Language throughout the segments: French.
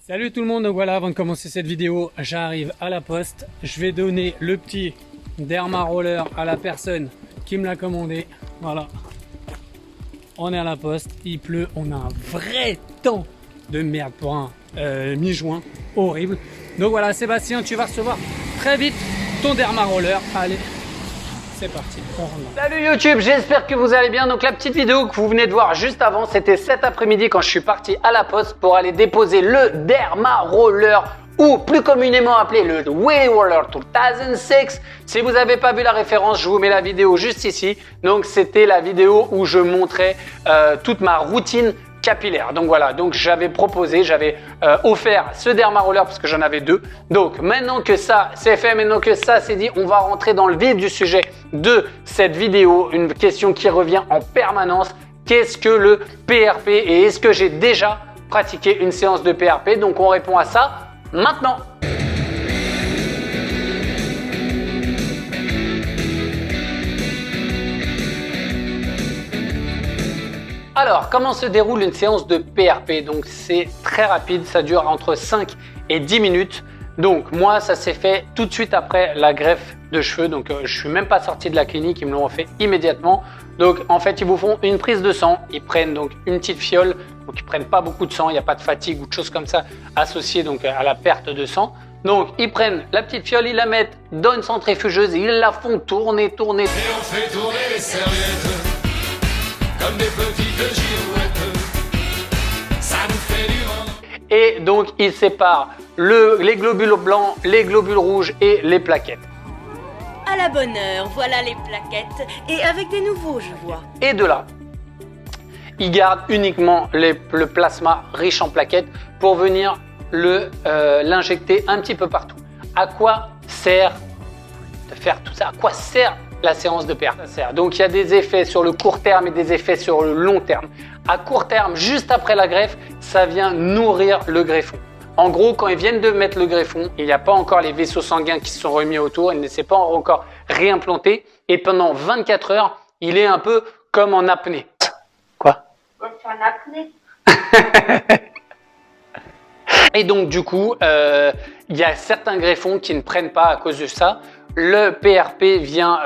Salut tout le monde, donc voilà, avant de commencer cette vidéo, j'arrive à la poste. Je vais donner le petit Derma Roller à la personne qui me l'a commandé. Voilà, on est à la poste, il pleut, on a un vrai temps de merde pour un mi-juin, horrible. Donc voilà, Sébastien, tu vas recevoir très vite ton Derma Roller. Allez, c'est parti, on rentre. Salut YouTube, j'espère que vous allez bien. Donc la petite vidéo que vous venez de voir juste avant, c'était cet après-midi quand je suis parti à la poste pour aller déposer le Derma Roller, ou plus communément appelé le Way Roller 2006. Si vous n'avez pas vu la référence, je vous mets la vidéo juste ici. Donc c'était la vidéo où je montrais toute ma routine capillaire. Donc voilà, donc j'avais proposé, j'avais offert ce Derma Roller parce que j'en avais deux. Donc maintenant que ça c'est fait, maintenant que ça c'est dit, on va rentrer dans le vif du sujet de cette vidéo. Une question qui revient en permanence: qu'est-ce que le PRP et est-ce que j'ai déjà pratiqué une séance de PRP? Donc on répond à ça maintenant. Alors, comment se déroule une séance de PRP? Donc c'est très rapide, ça dure entre 5 et 10 minutes. Donc moi, ça s'est fait tout de suite après la greffe de cheveux. Donc je suis même pas sorti de la clinique, ils me l'ont fait immédiatement. Donc en fait, ils vous font une prise de sang, ils prennent donc une petite fiole. Donc ils prennent pas beaucoup de sang, il n'y a pas de fatigue ou de choses comme ça associées donc à la perte de sang. Donc ils prennent la petite fiole, ils la mettent dans une centrifugeuse et ils la font tourner, tourner. Et on fait tourner les serviettes comme des petites girouettes. Ça nous fait du vent. Et donc ils séparent les globules blancs, les globules rouges et les plaquettes. À la bonne heure, voilà les plaquettes. Et avec des nouveaux, je vois. Et de là, ils gardent uniquement le plasma riche en plaquettes pour venir l'injecter un petit peu partout. À quoi sert de faire tout ça? À quoi sert la séance de PRP? Donc il y a des effets sur le court terme et des effets sur le long terme. À court terme, juste après la greffe, ça vient nourrir le greffon. En gros, quand ils viennent de mettre le greffon, il n'y a pas encore les vaisseaux sanguins qui se sont remis autour, il ne s'est pas encore réimplanté, et pendant 24 heures, il est un peu comme en apnée. Quoi? En apnée. Et donc du coup, il y a certains greffons qui ne prennent pas à cause de ça. Le PRP vient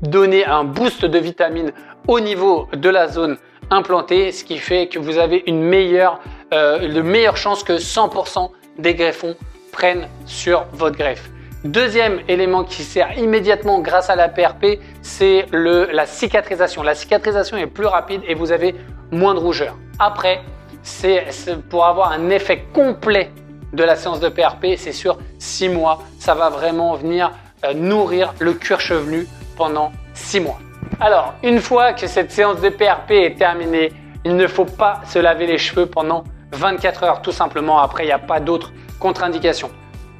donner un boost de vitamines au niveau de la zone implantée, ce qui fait que vous avez de meilleures chances que 100% des greffons prennent sur votre greffe. Deuxième élément qui sert immédiatement grâce à la PRP, c'est la cicatrisation. La cicatrisation est plus rapide et vous avez moins de rougeur. Après, c'est pour avoir un effet complet de la séance de PRP, c'est sur 6 mois. Ça va vraiment venir nourrir le cuir chevelu pendant 6 mois. Alors, une fois que cette séance de PRP est terminée, il ne faut pas se laver les cheveux pendant 24 heures, tout simplement. Après, il n'y a pas d'autres contre-indications.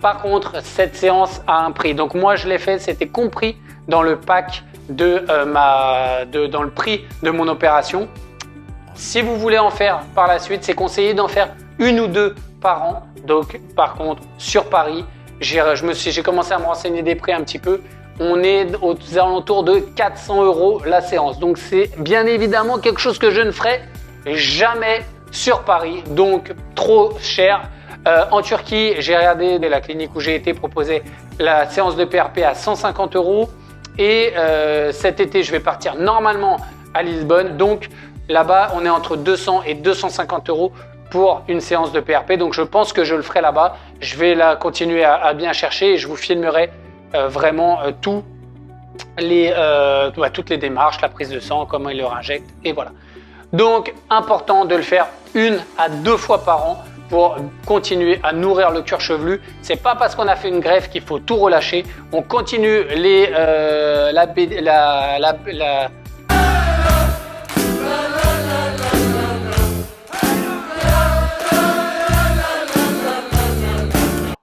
Par contre, cette séance a un prix. Donc moi, je l'ai fait, c'était compris dans le pack dans le prix de mon opération. Si vous voulez en faire par la suite, c'est conseillé d'en faire une ou deux par an. Donc par contre, sur Paris, j'ai commencé à me renseigner des prix un petit peu. On est aux alentours de 400 € la séance. Donc c'est bien évidemment quelque chose que je ne ferai jamais sur Paris. Donc trop cher. En Turquie, j'ai regardé la clinique où j'ai été proposer la séance de PRP à 150 €. Et cet été, je vais partir normalement à Lisbonne. Donc là-bas, on est entre 200 et 250 € pour une séance de PRP. Donc je pense que je le ferai là-bas. Je vais continuer à bien chercher et je vous filmerai vraiment toutes les démarches, la prise de sang, comment ils le injectent et voilà. Donc important de le faire 1 à 2 fois par an pour continuer à nourrir le cuir chevelu. C'est pas parce qu'on a fait une greffe qu'il faut tout relâcher. On continue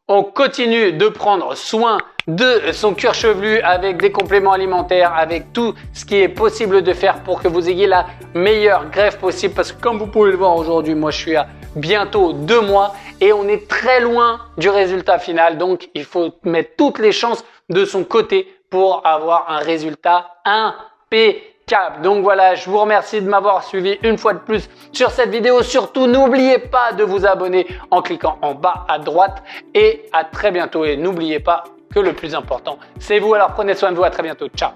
on continue de prendre soin de son cuir chevelu avec des compléments alimentaires, avec tout ce qui est possible de faire pour que vous ayez la meilleure greffe possible. Parce que comme vous pouvez le voir aujourd'hui, moi je suis à bientôt 2 mois et on est très loin du résultat final. Donc il faut mettre toutes les chances de son côté pour avoir un résultat impeccable. câble. Donc voilà, je vous remercie de m'avoir suivi une fois de plus sur cette vidéo. Surtout, n'oubliez pas de vous abonner en cliquant en bas à droite et à très bientôt. Et n'oubliez pas que le plus important, c'est vous. Alors prenez soin de vous, à très bientôt. Ciao.